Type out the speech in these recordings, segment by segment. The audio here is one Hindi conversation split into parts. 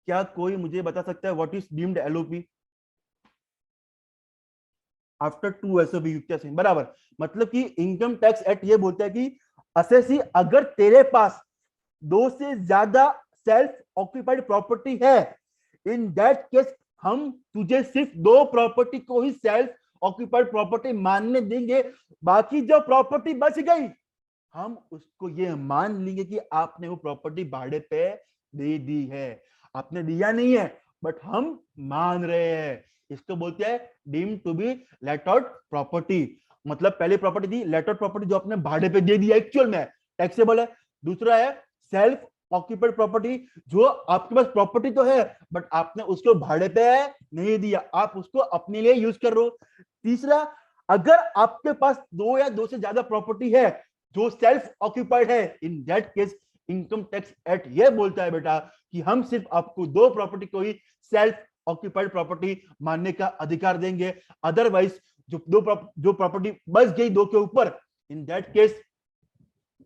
क्या कोई मुझे बता सकता है what is deemed LOP after 2 SOP युक्त सिंह? बराबर, मतलब कि इनकम टैक्स एक्ट ये बोलता है कि असेसी, अगर तेरे पास दो से ज्यादा सेल्फ ऑक्यूपाइड प्रॉपर्टी है, इन दैट केस हम तुझे सिर्फ दो प्रॉपर्टी को ही सेल्फ ऑक्यूपाइड प्रॉपर्टी मानने देंगे। बाकी जो प्रॉपर्टी बच गई हम उसको ये मान लेंगे कि आपने वो प्रॉपर्टी भाड़े पे दे दी है। आपने दिया नहीं है बट हम मान रहे हैं। इसको बोलते हैं deem to be let out property. मतलब पहले प्रॉपर्टी थी लेट आउट प्रॉपर्टी जो आपने भाड़े पे दे दिया, एक्चुअल में टैक्सेबल है। दूसरा है सेल्फ ऑक्यूपाइड प्रॉपर्टी, जो आपके पास प्रॉपर्टी तो है बट आपने उसको भाड़े पे नहीं दिया, आप उसको अपने लिए यूज कर रहे हो। तीसरा, अगर आपके पास दो या दो से ज्यादा प्रॉपर्टी है जो सेल्फ ऑक्यूपाइड है, in that case income tax act ये बोलता है बेटा कि हम सिर्फ आपको दो प्रॉपर्टी को ही सेल्फ ऑक्यूपाइड प्रॉपर्टी मानने का अधिकार देंगे। अदरवाइज जो प्रॉपर्टी बच गई दो के ऊपर, इन दैट केस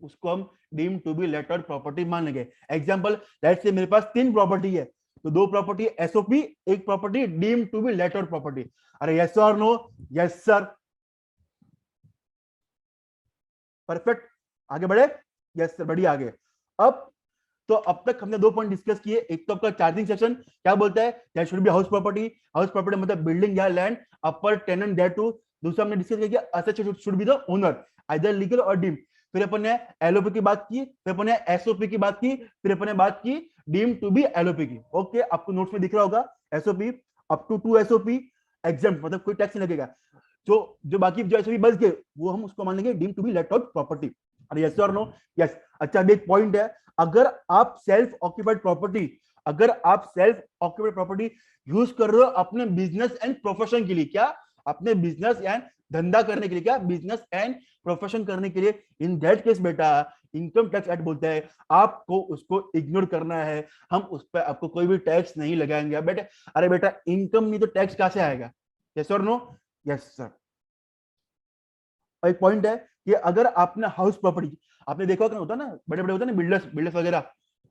उसको हम deem to be let out property मान लेंगे। एग्जांपल, लेट्स से मेरे पास तीन प्रॉपर्टी है, तो दो प्रॉपर्टी एसओपी, एक property deem to be let out property. अरे यस और नो? Yes sir, perfect. आगे बढ़े? यस सर, बढ़िया आगे। अब तो अब तक हमने दो पॉइंट डिस्कस किए। एक तो आपका चार्जिंग सेक्शन क्या बोलता है, there should be house property. House property मतलब बिल्डिंग या land, upper tenant there too. दूसरा हमने डिस्कस किया asset should be the owner, either legal or deem. फिर अपन ने एलओपी की बात की, फिर अपन ने एसओपी की बात की, फिर अपन ने बात की डीम टू बी एलओपी की। ओके, आपको नोट्स में दिख रहा होगा SOP up to 2 SOP exempt, मतलब कोई टैक्स नहीं लगेगा। जो जो बाकी जो एसओपी बच गए वो हम उसको मान लेंगे deem to be let out property. अरे यस और नो? यस। अच्छा, अभी एक पॉइंट है, अगर आप सेल्फ ऑक्यूपाइड प्रॉपर्टी, अगर आप सेल्फ ऑक्यूपाइड प्रॉपर्टी यूज कर रहे हो अपने बिजनेस एंड प्रोफेशन के लिए, क्या अपने बिजनेस एंड धंधा करने के लिए, क्या बिजनेस एंड प्रोफेशन करने के लिए, इन दैट केस बेटा इनकम टैक्स एक्ट बोलता है आपको उसको इग्नोर करना है। हम उस पर आपको कोई भी टैक्स नहीं लगाएंगे बेटा। अरे बेटा इनकम नहीं तो टैक्स कहां से आएगा? यस और नो? Yes sir. एक पॉइंट है कि अगर आपने हाउस प्रॉपर्टी, आपने देखा होता ना, बड़े बड़े होते हैं ना बिल्डर्स, बिल्डर्स वगैरह,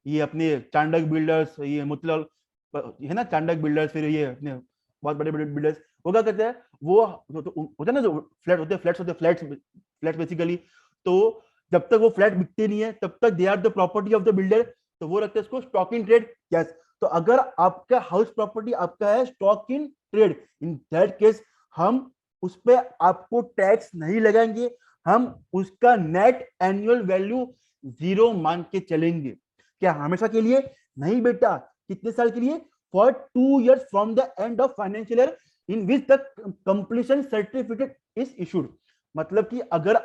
ये अपने चांडक बिल्डर्स, ये मतलब है ना चांडक बिल्डर्स, फिर ये अपने बहुत बड़े बड़े बिल्डर्स, वो क्या करते हैं, वो होता है ना जो फ्लैट होते हैं, फ्लैट्स होते हैं, फ्लैट्स फ्लैट बेसिकली। तो जब तक वो फ्लैट बिकते नहीं है तब तक they are the property of the builder, तो वो रखते हैं इसको स्टॉक इन ट्रेड। यस, तो अगर आपका हाउस प्रॉपर्टी आपका है stock in trade, in that case हम उस पर आपको टैक्स नहीं लगाएंगे, हम उसका नेट एनुअल वैल्यू जीरो मान के चलेंगे। क्या हमेशा के लिए? नहीं बेटा। कितने साल के लिए? For 2 years from the end of financial year in which the completion certificate is issued. मतलब कि अगर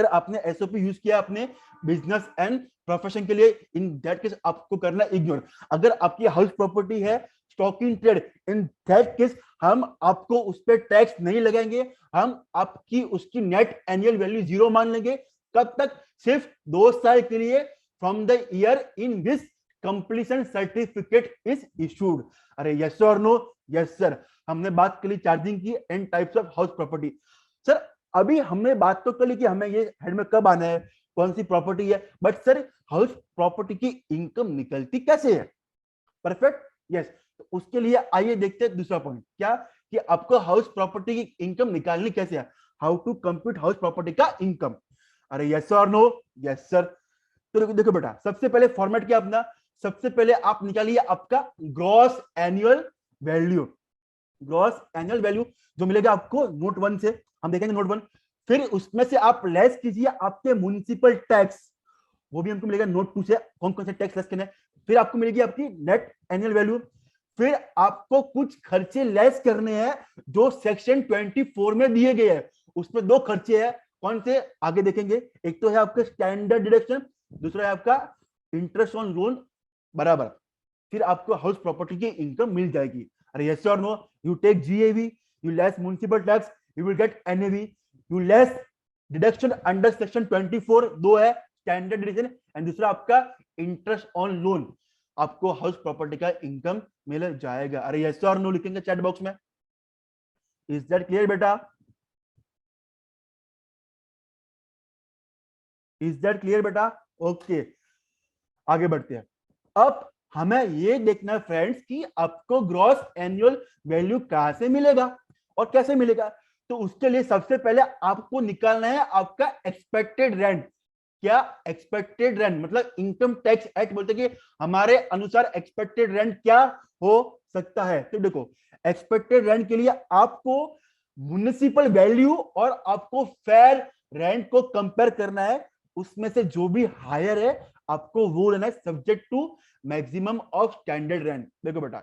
आपने एसओपी यूज किया अपने बिजनेस एंड प्रोफेशन के लिए, इन दैट केस आपको करना इग्नोर। अगर आपकी हाउस प्रॉपर्टी है stock in trade, in that case हम आपको उस पर टैक्स नहीं लगाएंगे, हम आपकी उसकी नेट एनुअल वैल्यू जीरो मान लेंगे। कब तक? सिर्फ 2 साल के लिए, from the year in which completion certificate is issued. अरे यस और नो? Yes sir. हमने बात कर ली चार्जिंग की and types of house property. Sir अभी हमने बात तो कर ली कि हमें ये हेड में कब आना है, कौन सी प्रॉपर्टी है, बट सर हाउस प्रॉपर्टी की इनकम निकलती कैसे है? परफेक्ट। यस, तो उसके लिए आइए देखते हैं दूसरा पॉइंट, क्या कि आपको हाउस प्रॉपर्टी की इनकम निकालनी कैसे है, how to compute house property का इनकम। अरे यस और नो? Yes sir. तो देखो बेटा, सबसे पहले फॉर्मेट क्या अपना, सबसे पहले आप निकालिए आपका gross annual value. Gross annual value जो मिलेगा आपको नोट 1 से, हम देखेंगे नोट 1। फिर उसमें से आप लेस कीजिए आपके म्युनिसिपल टैक्स, वो भी हमको मिलेगा नोट 2 से, कौन कौन से टैक्स लेस करने। फिर आपको मिलेगी आपकी नेट एनुअल वैल्यू। फिर आपको कुछ खर्चे लेस करने हैं जो सेक्शन 24 में दिए गए हैं। उसमें दो खर्चे हैं, कौन से आगे देखेंगे। एक तो है आपका स्टैंडर्ड डिडक्शन, दूसरा है आपका इंटरेस्ट ऑन लोन, बराबर। फिर आपको हाउस प्रॉपर्टी की इनकम मिल जाएगी। अरे यस और no? You take GAV, you less municipal tax, you will get NAV, you less deduction under section 24, दो है स्टैंडर्ड डिडक्शन, एंड दूसरा आपका इंटरेस्ट ऑन लोन, आपको हाउस प्रॉपर्टी का इनकम मिल जाएगा। अरे यस और नो लिखेंगे चैट बॉक्स में। इज दैट क्लियर बेटा? इज दैट क्लियर बेटा? ओके, आगे बढ़ते हैं। अब हमें ये देखना है फ्रेंड्स कि आपको ग्रॉस एनुअल वैल्यू कहां से मिलेगा और कैसे मिलेगा। तो उसके लिए सबसे पहले आपको निकालना है आपका एक्सपेक्टेड रेंट। क्या एक्सपेक्टेड रेंट मतलब इनकम टैक्स एक्ट बोलते हैं कि हमारे अनुसार एक्सपेक्टेड रेंट क्या हो सकता है। तो देखो एक्सपेक्टेड रेंट के लिए आपको म्युनिसिपल वैल्यू और आपको फेयर रेंट को कंपेयर करना है। उसमें से जो भी हायर है आपको वो लेना है subject to maximum of standard rent. देखो बेटा,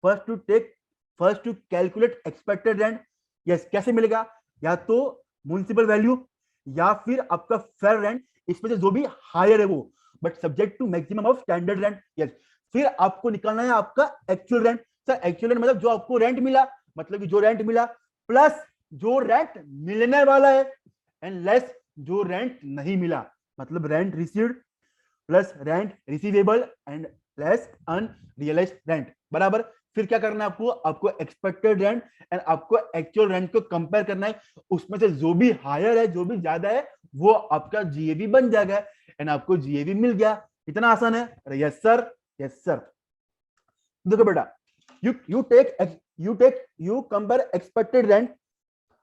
first to calculate expected rent. Yes, कैसे मिलेगा? या तो म्युनिसिपल वैल्यू या फिर आपका फेयर रेंट, इसमें से जो भी हायर है वो, but subject to maximum of standard rent. Yes, फिर आपको निकालना है आपका actual rent. Sir actual rent मतलब जो आपको रेंट मिला, मतलब कि जो रेंट मिला प्लस जो रेंट मिलने वाला है एंड लेस जो रेंट नहीं मिला, मतलब rent received plus rent receivable and less unrealised rent बराबर। फिर क्या करना है आपको? आपको एक्सपेक्टेड रेंट एंड आपको एक्चुअल रेंट को कंपेयर करना है। उसमें से जो भी हायर है, जो भी ज्यादा है, वो आपका जीएवी बन जाएगा एंड आपको जीएवी मिल गया। इतना आसान है? अरे यस सर, यस सर। देखो बेटा, यू कंपेयर एक्सपेक्टेड रेंट।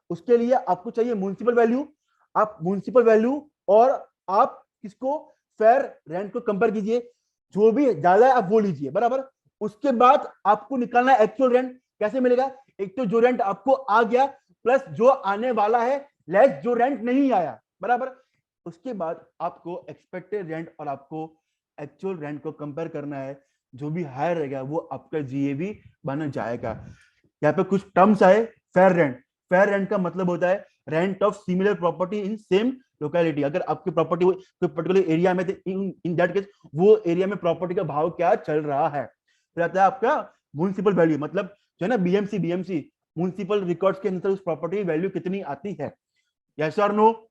उसके लिए आपको चाहिए म्युनिसिपल वैल्यू। आप म्युनिसिपल वैल्यू और आप किसको? फेयर रेंट को कंपेयर कीजिए। जो भी ज्यादा है आप वो लीजिए बराबर। उसके बाद आपको निकालना है एक्चुअल रेंट। कैसे मिलेगा? एक तो जो रेंट आपको आ गया प्लस जो आने वाला है लेस जो रेंट नहीं आया बराबर। उसके बाद आपको एक्सपेक्टेड रेंट और आपको एक्चुअल रेंट को कंपेयर करना है। जो भी हायर रहेगा वो आपका जीएवी बन जाएगा। यहाँ पे कुछ टर्म्स आए। फेयर रेंट, फेयर रेंट का मतलब होता है rent of similar property in same locality. अगर आपकी प्रॉपर्टी कोई पर्टिकुलर एरिया में, इन दैट केस वो एरिया में प्रॉपर्टी का भाव क्या चल रहा है। फिर आता है आपका म्युनिसिपल वैल्यू, मतलब जो है ना बीएमसी, म्युनिसिपल रिकॉर्ड्स के अंदर उस प्रॉपर्टी की वैल्यू कितनी आती है। यस और नो?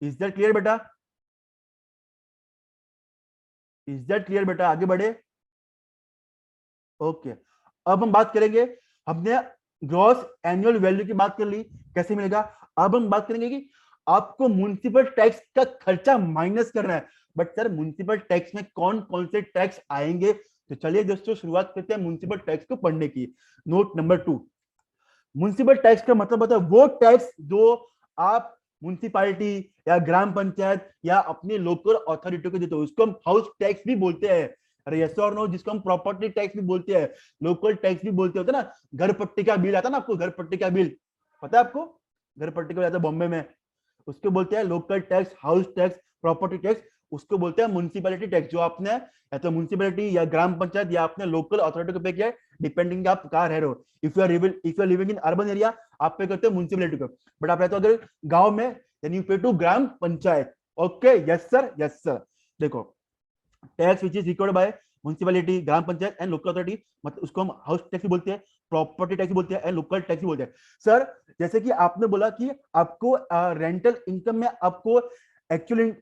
इज दैट क्लियर बेटा? इज दैट क्लियर बेटा? आगे बढ़े। ओके, अब हम बात करेंगे, हमने ग्रॉस एनुअल वैल्यू की बात कर ली, कैसे मिलेगा। अब हम बात करेंगे कि आपको म्युनिसिपल टैक्स का खर्चा माइनस करना है। बट सर म्युनिसिपल टैक्स में कौन कौन से टैक्स आएंगे? तो चलिए दोस्तों शुरुआत करते हैं म्युनिसिपल टैक्स को पढ़ने की। नोट नंबर 2, म्युनिसिपल टैक्स का मतलब होता है वो टैक्स जो आप म्युनिसिपालिटी या ग्राम पंचायत या अपनी लोकल अथॉरिटी को देते हो, उसको हम हाउस टैक्स भी बोलते हैं। अरे यस और नो? जिसको हम प्रॉपर्टी टैक्स भी बोलते हैं, लोकल टैक्स भी बोलते होते ना। घर पट्टी का बिल आता ना आपको, घर पट्टी का बिल पता है आपको? घर पट्टी का बिल आता है बॉम्बे में, उसको बोलते हैं local tax, house tax, property tax. उसको बोलते हैं म्युनिसिपैलिटी टैक्स, जो आपने या तो म्युनिसिपैलिटी या ग्राम पंचायत या आपने लोकल अथॉरिटी को पे किया है, डिपेंडिंग आप कहाँ रह रहे हो। If you are living in urban area आप पे करते हो म्युनिसिपैलिटी को, बट आप रहते हो अगर गांव में then you pay to gram panchayat. Okay, yes sir, yes sir. देखो, tax which is record by municipality, gram panchayat and local authority, मतलब उसको हम हाउस टैक्स बोलते हैं, प्रॉपर्टी टैक्स बोलते हैं एंड लोकल टैक्स बोलते हैं। सर जैसे कि आपने बोला कि आपको रेंटल इनकम में आपको एक्चुअल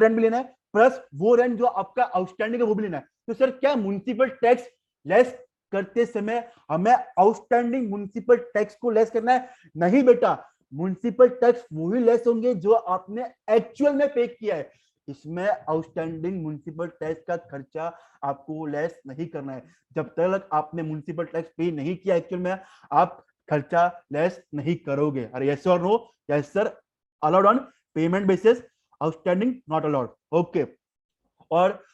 रेंट भी लेना है प्लस वो रेंट जो आपका आउटस्टैंडिंग है वो भी लेना है। तो सर क्या म्युनिसिपल टैक्स लेस करते समय हमें आउटस्टैंडिंग म्युनिसिपल टैक्स को लेस करना है? नहीं बेटा, म्युनिसिपल टैक्स वही लेस होंगे जो आपने एक्चुअल में पे किया है। इसमें आउटस्टैंडिंग म्युनिसिपल टैक्स का खर्चा आपको लेस नहीं करना है। जब तक आपने म्युनिसिपल टैक्स पे नहीं किया एक्चुअल में, आप खर्चा लेस नहीं करोगे। अरे यस और no? Yes sir, allowed on payment basis, outstanding not allowed. Okay, और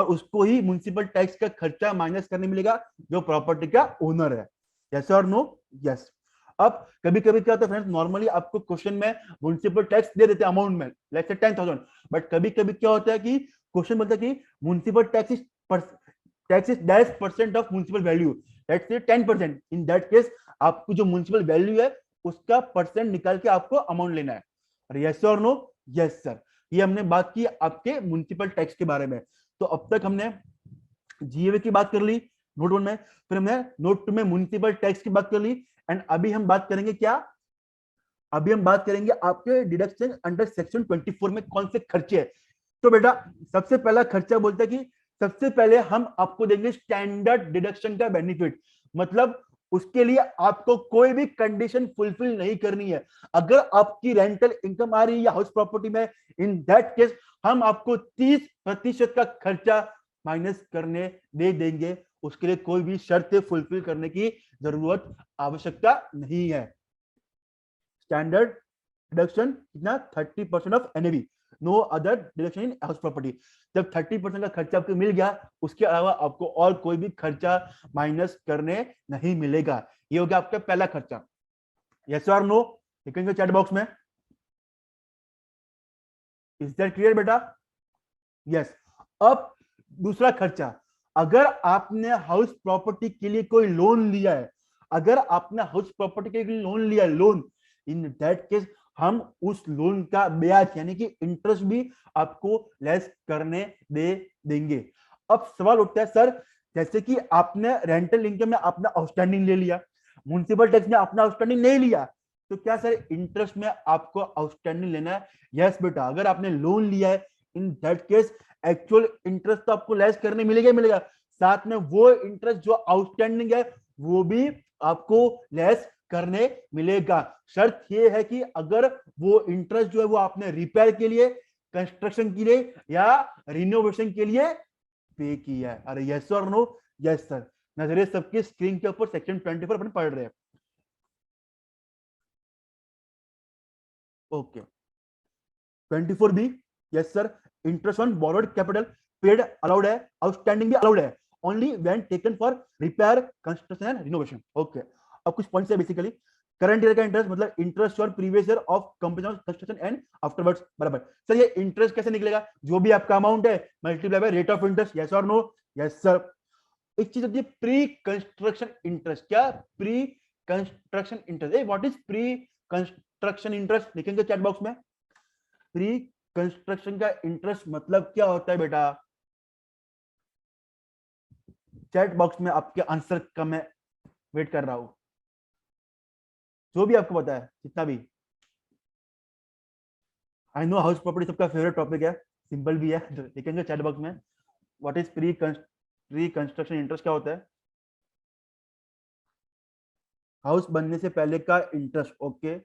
उसको ही म्युनिसिपल टैक्स का खर्चा माइनस करने मिलेगा जो प्रॉपर्टी का ओनर है। यस और नो? यस। अब कभी कभी क्या होता है फ्रेंड्स, नॉर्मली आपको क्वेश्चन में म्युनिसिपल टैक्स दे देते हैं अमाउंट में, लेट्स से 10,000, बट कभी कभी क्या होता है कि क्वेश्चन बोलता है कि municipal tax is dash percent of municipal value, let's say 10%। In that case आपको जो म्युनिसिपल वैल्यू है उसका परसेंट निकाल के आपको अमाउंट लेना है। यस और नो? Yes sir. ये हमने बात की आपके म्युनिसिपल टैक्स के बारे में। तो अब तक हमने जीएवी की बात कर ली नोट 1 में, फिर हमने नोट 2 में म्युनिसिपल टैक्स की बात कर ली, एंड अभी हम बात करेंगे क्या? अभी हम बात करेंगे आपके डिडक्शन अंडर सेक्शन 24 में कौन से खर्चे हैं। तो बेटा सबसे पहला खर्चा बोलता है कि सबसे पहले हम आपको देंगे स्टैंडर्ड डिडक्शन का बेनिफिट, मतलब उसके लिए आपको कोई भी कंडीशन फुलफिल नहीं करनी है। अगर आपकी रेंटल इनकम आ रही है हाउस प्रॉपर्टी में, इन दैट केस हम आपको 30% का खर्चा माइनस करने दे देंगे। उसके लिए कोई भी शर्त फुलफिल करने की जरूरत आवश्यकता नहीं है। स्टैंडर्ड डिडक्शन कितना 30% of NAV, no other deduction in house property. जब 30% का खर्चा आपको मिल गया, उसके अलावा आपको और कोई भी खर्चा माइनस करने नहीं मिलेगा। ये हो गया आपका पहला खर्चा। यस और नो लिखेंगे चैट बॉक्स में। इज दैट क्लियर बेटा? यस। अब दूसरा खर्चा, अगर आपने हाउस प्रॉपर्टी के लिए कोई लोन लिया है, अगर आपने हाउस प्रॉपर्टी के लिए लोन लिया है, लोन, इन दैट केस हम उस लोन का ब्याज यानी कि इंटरेस्ट भी आपको लेस करने दे देंगे। अब सवाल उठता है सर, जैसे कि आपने रेंटल इनकम में अपना आउटस्टैंडिंग ले लिया, म्युनिसिपल टैक्स में अपना आउटस्टैंडिंग नहीं लिया, तो क्या सर इंटरेस्ट में आपको आउटस्टैंडिंग लेना है? यस बेटा, अगर आपने लोन लिया है in that case actual interest तो आपको लेस करने मिलेगा मिलेगा, साथ में वो इंटरेस्ट जो आउटस्टैंडिंग है वो भी आपको लेस करने मिलेगा। शर्त ये है कि अगर वो इंटरेस्ट जो है वो आपने रिपेयर के लिए, कंस्ट्रक्शन के लिए या रिनोवेशन के लिए पे किया है। अरे यस और नो? Yes sir. नजरे सबकी स्क्रीन के ऊपर सेक्शन 24 अपन पढ़ रहे हैं। Okay 24 B, yes sir, interest on borrowed capital paid allowed है, आउटस्टैंडिंग भी अलाउड है, only when taken for repair construction and renovation. Okay, अब कुछ पॉइंट्स है बेसिकली। करंट ईयर का इंटरेस्ट मतलब इंटरेस्ट और previous year of completion of construction and afterwards, बराबर। सर ये इंटरेस्ट कैसे निकलेगा? जो भी आपका अमाउंट है multiply by rate of interest, yes और नो? Yes sir. एक चीज होती है प्री कंस्ट्रक्शन इंटरेस्ट। क्या? Pre construction interest. What is pre construction interest? लिखेंगे चैट बॉक्स में। प्री कंस्ट्रक्शन का इंटरेस्ट मतलब क्या होता है बेटा? चैट बॉक्स में आपके आंसर का मैं वेट कर रहा हूं, जो भी आपको पता है जितना भी। आई नो हाउस प्रॉपर्टी सबका फेवरेट टॉपिक है, सिंपल भी है, लिखेंगे चैट बॉक्स में। What is pre construction interest? क्या होता है? हाउस बनने से पहले का इंटरेस्ट। ओके,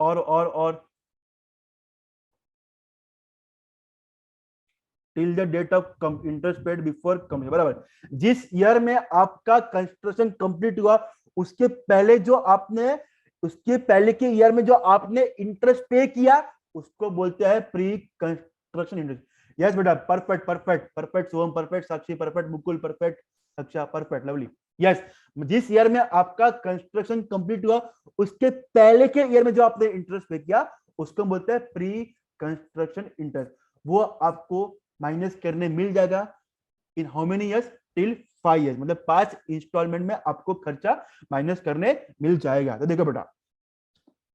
और till the date of interest paid before completion, बराबर। जिस ईयर में आपका कंस्ट्रक्शन कंप्लीट हुआ उसके पहले जो आपने, उसके पहले के ईयर में जो आपने इंटरेस्ट पे किया उसको बोलते हैं प्री कंस्ट्रक्शन इंटरेस्ट। यस बेटा, परफेक्ट परफेक्ट परफेक्ट, सोहम परफेक्ट, साक्षी परफेक्ट, मुकुल परफेक्ट, अच्छा परफेक्ट, लवली। यस, जिस ईयर में आपका कंस्ट्रक्शन कंप्लीट हुआ उसके पहले के ईयर में जो आपने इंटरेस्ट पे किया उसको बोलते हैं प्री कंस्ट्रक्शन इंटरेस्ट। वो आपको माइनस करने मिल जाएगा in how many years? Till 5 years, मतलब 5 इंस्टॉलमेंट में आपको खर्चा माइनस करने मिल जाएगा। तो देखो बेटा,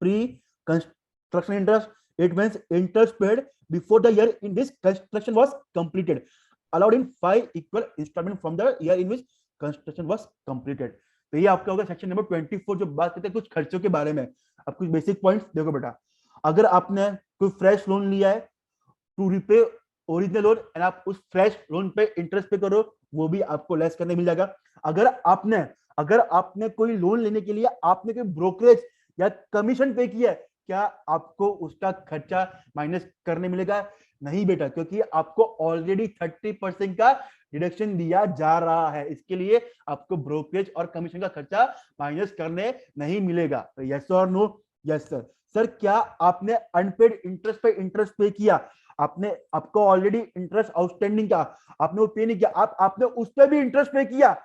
pre construction interest, it means interest paid before the year in which construction was completed, allowed in 5 equal instalment from the year in which construction was completed. तो ये आपका होगा सेक्शन नंबर 24, जो बात करते हैं कुछ खर्चों के बारे में। अब कुछ बेसिक पॉइंट्स देखो बेटा, अगर आपने कोई फ्रेश लोन लिया है to repay original loan and आप उस फ्रेश लोन पे इंटरेस्ट पे करो, वो भी आपको लेस करने मिल जाएगा। अगर आपने कोई लोन लेने के लिए आपने कोई ब्रोकरेज या कमीशन पे किया है, क्या आपको उसका खर्चा माइनस करने मिलेगा? नहीं बेटा, क्योंकि आपको ऑलरेडी 30% का डिडक्शन दिया जा रहा है, इसके लिए आपको ब्रोकरेज और कमीशन का खर्चा माइनस करने नहीं मिलेगा। तो यस और नो? Yes sir. सर क्या आपने अनपेड इंटरेस्ट पे इंटरेस्ट पे किया, आपने, आपको ऑलरेडी इंटरेस्ट आउटस्टैंडिंग का आपने वो पे नहीं किया, आपने उस पर भी इंटरेस्ट पे किया,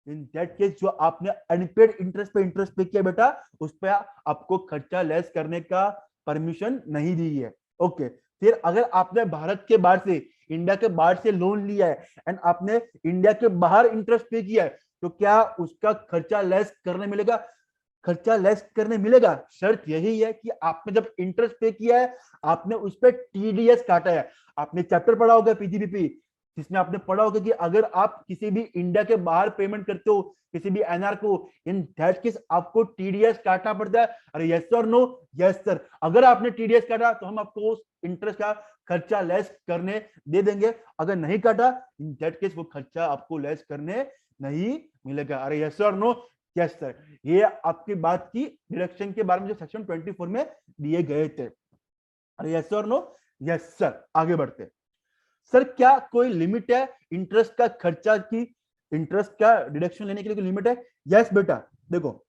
इन दैट केस जो आपने अनपेड इंटरेस्ट पे इंटरेस्ट पे किया बेटा, उस पर आपको खर्चा लेस करने का परमिशन नहीं दी है। ओके, फिर अगर आपने भारत के बाहर से, इंडिया के बाहर से लोन लिया है एंड आपने इंडिया के बाहर इंटरेस्ट पे किया है, तो क्या उसका खर्चा लेस करने मिलेगा? खर्चा लेस करने मिलेगा। शर्त यही है कि आपने जब इंटरेस्ट पे किया है, आपने उस पर टीडीएस काटा है। आपने चैप्टर पढ़ा होगा पीजीबीपी, जिसमें आपने पढ़ा होगा कि अगर आप किसी भी इंडिया के बाहर पेमेंट करते हो किसी भी एनआर को, इन दैट केस आपको टीडीएस काटना पड़ता है। अरे yes sir no? Yes sir. अगर आपने टीडीएस काटा तो हम आपको उस इंटरेस्ट का खर्चा लेस करने दे देंगे, अगर नहीं काटा इन दैट केस वो खर्चा आपको लेस करने नहीं मिलेगा। अरे yes sir no? Yes sir. ये आपकी बात की डिडक्शन के बारे में जो सेक्शन 24 में दिए गए थे। अरे yes sir no? Yes sir. आगे बढ़ते। सर क्या कोई लिमिट है इंटरेस्ट का खर्चा की, इंटरेस्ट का डिडक्शन लेने के लिए कोई लिमिट है? यस बेटा। देखो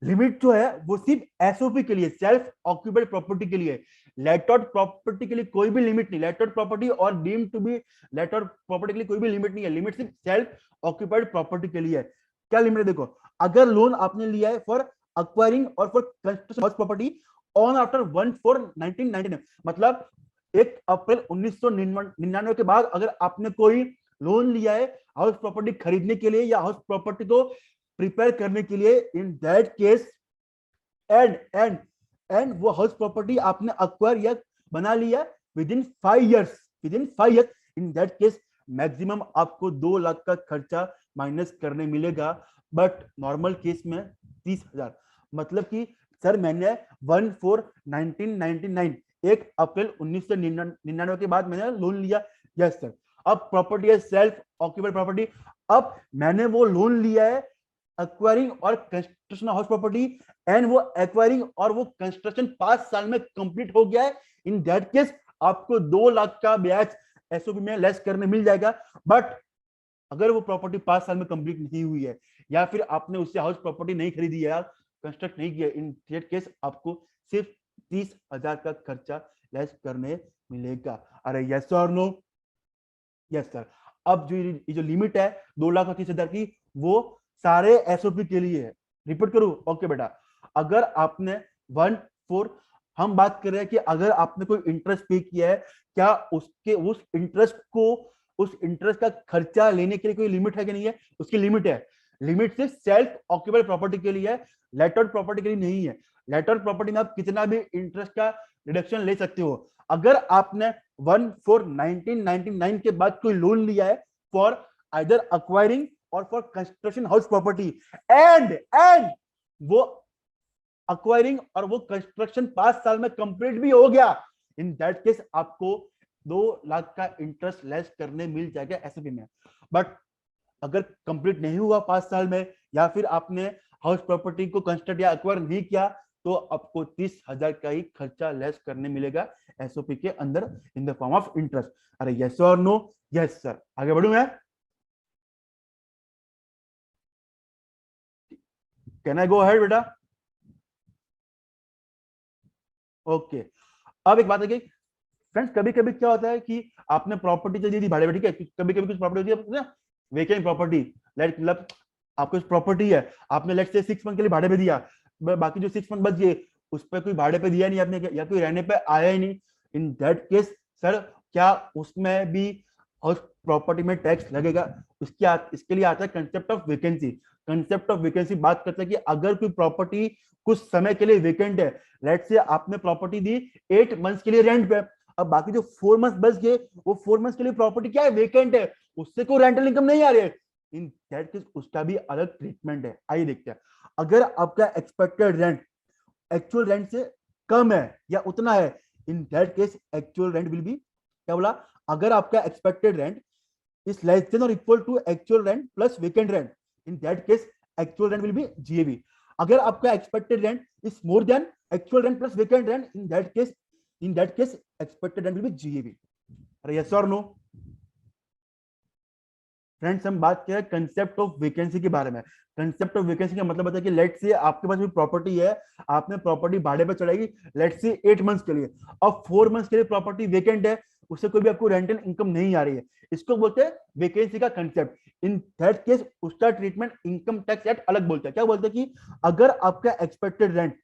लिमिट जो है वो सिर्फ एसओपी के लिए, सेल्फ ऑक्यूपाइड प्रॉपर्टी के लिए। लेटआउट प्रॉपर्टी के लिए कोई भी लिमिट नहीं। लेटआउट प्रॉपर्टी और डीम्ड टू बी लेटआउट प्रॉपर्टी के लिए कोई भी लिमिट नहीं है। लिमिट सिर्फ सेल्फ ऑक्यूपाइड प्रॉपर्टी के लिए है। क्या लिमिट है? देखो अगर लोन आपने लिया है फॉर अक्वायरिंग और for construction house property on after 1/4/1999, मतलब 1 अप्रैल 1999 के बाद अगर आपने कोई लोन लिया है हाउस प्रॉपर्टी खरीदने के लिए या हाउस प्रॉपर्टी को प्रिपेयर करने के लिए, इन दैट केस एंड वो हाउस प्रॉपर्टी आपने अक्वायर या बना लिया with in 5 years, in that case maximum आपको 2 लाख का खर्चा माइनस करने मिलेगा। बट नॉर्मल केस में 30,000। मतलब कि सर मैंने 1/4/1999 1 अप्रैल 1999 के बाद मैंने लोन लिया। Yes sir. अब प्रॉपर्टी है सेल्फ ऑक्यूपाइड प्रॉपर्टी। अब मैंने वो लोन लिया है एक्वायरिंग और कंस्ट्रक्शन हाउस प्रॉपर्टी, एंड वो एक्वायरिंग और वो कंस्ट्रक्शन 5 साल में कंप्लीट हो गया है। इन दैट केस आपको 2 लाख का ब्याज एसओपी में लेस करने मिल जाएगा। बट अगर वो प्रॉपर्टी 5 साल में कंप्लीट नहीं हुई है या फिर आपने उससे हाउस प्रॉपर्टी नहीं खरीदी है, कंस्ट्रक्ट नहीं किया, इन दैट केस आपको सिर्फ 30,000 का खर्चा लेस करने मिलेगा। अरे यस और नो? Yes sir. अब जो लिमिट है 2,30,000 की, वो सारे एसओपी के लिए है। रिपीट करूं? ओके बेटा। अगर आपने 1/4, हम बात कर रहे हैं कि अगर आपने कोई इंटरेस्ट पे किया है, क्या उसके उस इंटरेस्ट का खर्चा लेने के लिए कोई लिमिट है कि नहीं है? उसकी लिमिट है। लिमिट सिर्फ सेल्फ ऑक्यूपाइड प्रॉपर्टी के लिए है, लेटआउट प्रॉपर्टी के लिए नहीं है। लेटआउट प्रॉपर्टी में आप कितना भी इंटरेस्ट का रिडक्शन ले सकते हो। अगर आपने 1/4/1999 के बाद कोई लोन लिया है फॉर आइदर अक्वायरिंग और for construction house property, and वो अक्वायरिंग और वो कंस्ट्रक्शन 5 साल में कंप्लीट भी हो गया, इन दैट केस आपको 2 लाख का इंटरेस्ट लेस करने मिल जाएगा एसओपी में। बट अगर कंप्लीट नहीं हुआ 5 साल में, या फिर आपने हाउस प्रॉपर्टी को कंस्ट्रक्ट या अक्वायर नहीं किया, तो आपको 30,000 का ही खर्चा लेस करने मिलेगा एसओपी के अंदर in the form of interest. अरे यस और नो? Yes sir. आगे बढ़ू मैं? कैन आई गो अहेड बेटा? ओके। अब एक बात है कि फ्रेंड्स कभी कभी क्या होता है कि आपने प्रॉपर्टी तो दी थी भाड़े पे, ठीक है, कभी कभी कुछ प्रॉपर्टी होती है वेकेंट प्रॉपर्टी, लाइक मतलब आपको प्रॉपर्टी है, आपने लेट्स से 6 मंथ के लिए भाड़े पे दिया, बाकी जो 6 मंथ बच गए उस पर कोई भाड़े पे दिया नहीं आपने, या कोई रहने पे आया ही नहीं, इन दैट केस सर क्या उसमें भी हाउस प्रॉपर्टी में टैक्स लगेगा? इसके लिए आता है concept of vacancy. Concept of vacancy बात करते हैं कि अगर कोई प्रॉपर्टी कुछ समय के लिए वेकेंट है, लेट्स से आपने प्रॉपर्टी दी 8 मंथ्स के लिए रेंट पे, अब बाकी जो 4 मंथ्स बच गए वो 4 मंथ्स के लिए प्रॉपर्टी क्या है? वेकेंट है, उससे कोई रेंटल इनकम नहीं आ रही है, इन दैट केस उसका भी अलग ट्रीटमेंट है। आइए देखते हैं। अगर आपका एक्सपेक्टेड रेंट एक्चुअल रेंट से कम है या उतना है, in that case actual rent will be, क्या बोला? अगर आपका expected rent is less than और equal to actual rent plus vacant rent, in that case actual rent will be GAV. अगर आपका expected rent is more than actual rent plus vacant rent, in that case expected rent will be GAV. अरे यस और नो? फ्रेंड्स हम बात करें कंसेप्ट ऑफ वैकेंसी के बारे में। कंसेप्ट ऑफ वैकेंसी का मतलब होता है कि लेट्स से आपके पास भी प्रॉपर्टी है, आपने प्रॉपर्टी भाड़े पे चढ़ाई लेट्स से 8 मंथ्स के लिए, अब 4 मंथ्स के लिए प्रॉपर्टी वेकेंट है, उससे कोई भी आपको रेंटल इनकम नहीं आ रही है, इसको बोलते हैं वैकेंसी का कंसेप्ट। इन दैट केस उसका ट्रीटमेंट इनकम टैक्स एक्ट अलग बोलता है। क्या बोलते हैं कि अगर आपका expected rent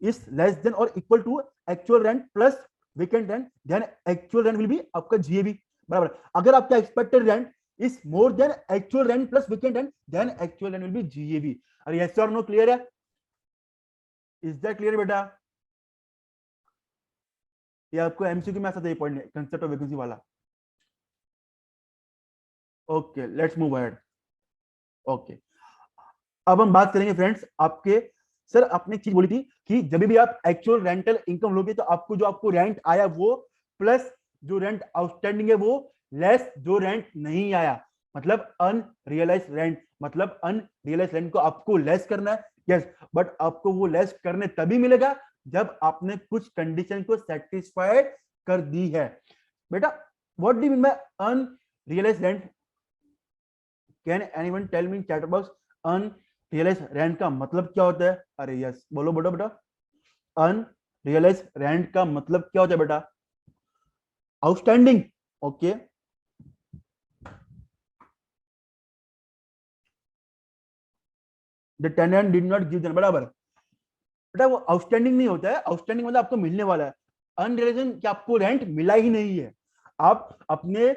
is less than और equal to actual rent plus vacant rent, then actual rent will be आपका जीएबी, बराबर। अगर आपका expected rent is more than actual rent plus vacant rent, then actual rent will be GAV. Are yes or no clear है? Is that clear बेटा? ये आपको एमसीक्यू में ऐसा दे पढ़ने कंसेप्ट ऑफ वैकेंसी वाला। Okay, let's move ahead. Okay, अब हम बात करेंगे फ्रेंड्स आपके, सर आपने एक चीज बोली थी कि जब भी आप एक्चुअल रेंटल इनकम लोगे तो आपको जो आपको रेंट आया वो प्लस जो रेंट आउटस्टैंडिंग है वो लेस जो रेंट नहीं आया, मतलब अनरियलाइज रेंट, मतलब अनरियलाइज रेंट को आपको लेस करना है। यस, बट आपको वो लेस करने तभी मिलेगा जब आपने कुछ कंडीशन को सेटिस्फाई कर दी है। बेटा what do you mean by unrealised rent? Can anyone tell me chat box unrealised rent का मतलब क्या होता है? अरे यस, बोलो बेटा बेटा, अनरियलाइज रेंट का मतलब क्या होता है बेटा? Outstanding. Okay, the tenant did not give them, बराबर। बेटा वो आउटस्टैंडिंग नहीं होता है, आउटस्टैंडिंग मतलब आपको मिलने वाला है, अनरियलाइज कि आपको रेंट मिला ही नहीं है, आप अपने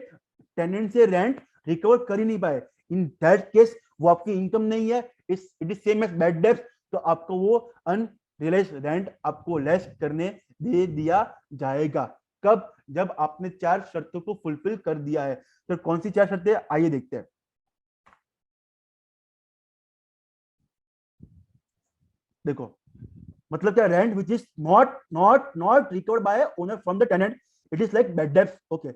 टेनेंट से रेंट रिकवर कर ही नहीं पाए। इन दैट केस वो आपकी इनकम नहीं है, it is same as bad डेब्ट, तो आपको वो अनरियलाइज रेंट आपको लेस करने दे दिया जाएगा। कब? जब आपने 4 शर्तों को फुलफिल कर दिया है। तो कौन सी 4 शर्तें, आइए देखते हैं। देखो, मतलब क्या, rent which is not recovered by owner from the tenant, it is like bad डेब्ट। ओके,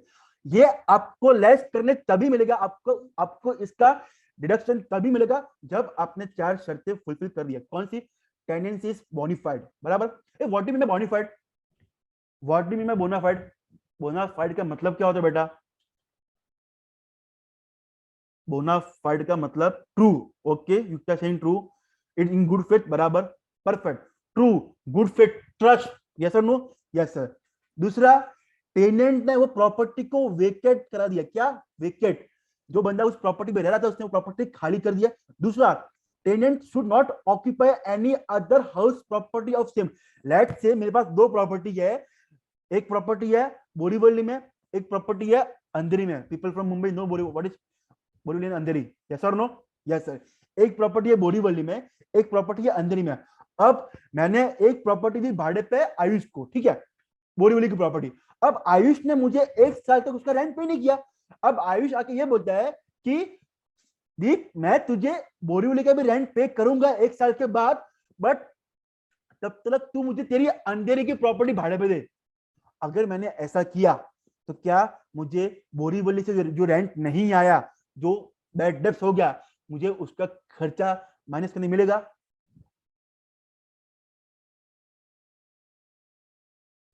ये आपको लेस करने तभी मिलेगा, आपको आपको इसका डिडक्शन तभी मिलेगा जब आपने 4 शर्तें फुलफिल कर दिया। कौन सी? टेनेंसी इज बोनाफाइड, बराबर। What do mean by bona fide? What do mean by bona fide? Bona fide का मतलब क्या होता है बेटा? बोनाफाइड का मतलब true. Okay, you can saying true, it in good faith, बराबर, perfect, true, good faith, trust, yes और नो? Yes sir. दूसरा, टेनेंट ने वो प्रॉपर्टी को वेकेट करा दिया। क्या? वेकेट, जो बंदा उस प्रॉपर्टी में रह रहा था उसने वो प्रॉपर्टी खाली कर दिया। दूसरा, tenant should not occupy any other house property of same. Let's say मेरे पास 2 प्रॉपर्टी है, एक प्रॉपर्टी है बोरीवली में, एक प्रॉपर्टी है अंधेरी में। पीपल फ्रॉम मुंबई नो बोरी, what is Borivali and Andheri? Yes और नो? Yes sir. एक प्रॉपर्टी है बोरीवली में, एक प्रॉपर्टी है अंधेरी में। अब मैंने एक प्रॉपर्टी दी भाड़े पे आयुष को, ठीक है, बोरीवली की प्रॉपर्टी। अब आयुष ने मुझे 1 साल तक उसका रेंट पे नहीं किया। अब आयुष आके ये बोलता है कि दीप मैं तुझे बोरीवली का भी रेंट पे करूंगा 1 साल के बाद, बट तब तक तू मुझे तेरी अंधेरी की प्रॉपर्टी भाड़े पे दे। अगर मैंने ऐसा किया तो क्या मुझे बोरीवली से जो रेंट नहीं आया, जो बैड डेब्ट हो गया, मुझे उसका खर्चा माइनस करने मिलेगा?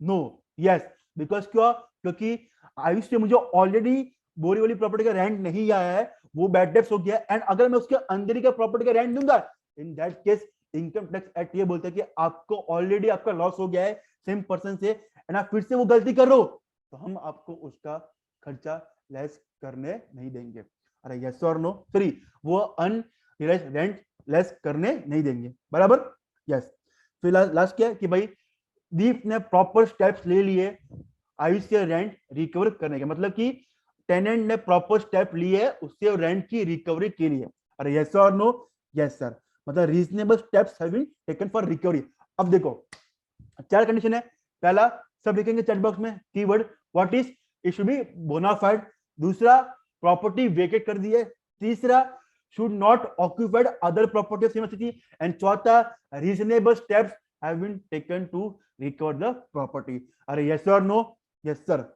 नो, यस, बिकॉज क्यों? क्योंकि आयुष से मुझे ऑलरेडी बोरीवली प्रॉपर्टी का रेंट नहीं आया है, वो बैड डेब्ट हो गया, एंड अगर मैं उसके अंदर का प्रॉपर्टी का रेंट दूंगा, इन that case income tax act ये बोलता है कि आपको ऑलरेडी आपका लॉस हो गया है सेम पर्सन से, एंड आप फिर से वो गलती कर रहे हो, तो हम आपको उसका खर्चा लेस करने नहीं देंगे। अरे यस और नो? सॉरी, वो अनरियलाइज्ड रेंट लेस करने नहीं देंगे, बराबर। यस। फिर लास्ट क्या है कि भाई दीप ने प्रॉपर स्टेप्स ले लिए आयुष से रेंट रिकवर करने के, मतलब कि टेनेंट ने प्रॉपर स्टेप लिए उससे रेंट की रिकवरी के लिए। अरे यस और नो? यस सर, मतलब reasonable steps have been taken for recovery. अब देखो 4 कंडीशन है। पहला, सब लिखेंगे चैट बॉक्स में keyword what is, it should be bona fide. दूसरा, प्रॉपर्टी वेकेट कर दी है। तीसरा, should not occupied other property of same city. And चौथा, reasonable steps have been taken to recover the property. अरे यस और नो? Yes sir.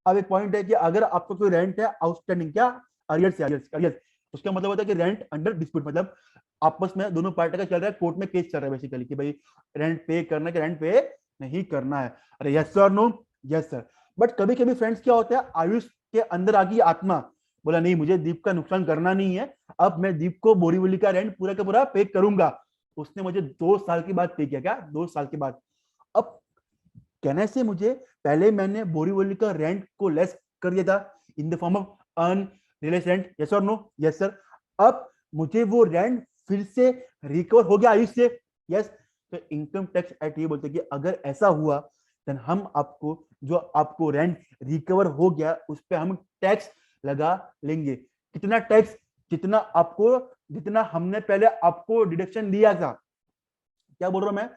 अब एक पॉइंट है कि अगर आपको कोई रेंट है आउटस्टैंडिंग, क्या अरियर्स, अरियर्स, उसका मतलब होता है कि रेंट अंडर डिस्प्यूट, मतलब आपस में दोनों पार्टी का चल रहा है, कोर्ट में केस चल रहा है बेसिकली कि भाई रेंट पे करना है कि रेंट पे नहीं करना है। अरे यस और नो? Yes sir. बट कभी कभी फ्रेंड्स क्या होता है, आयुष के अंदर आ गई आत्मा, बोला नहीं मुझे दीप का नुकसान करना नहीं है, अब मैं दीप को बोरीवली का रेंट पूरा का पूरा पे करूंगा। उसने मुझे 2 साल के बाद पे किया। क्या? 2 साल के बाद। अब कहने से मुझे पहले मैंने बोरीवली का रेंट को लेस कर दिया था in the form of unrealised rent, yes और नो? Yes sir. अब मुझे वो रेंट फिर से रिकवर हो गया आयुष से, यस। तो इनकम टैक्स एक्ट ये बोलते हैं कि अगर ऐसा हुआ तो हम आपको जो आपको रेंट रिकवर हो गया उस पर हम टैक्स लगा लेंगे। कितना टैक्स? जितना आपको, जितना हमने पहले आपको डिडक्शन दिया था। क्या बोल रहा हूं मैं?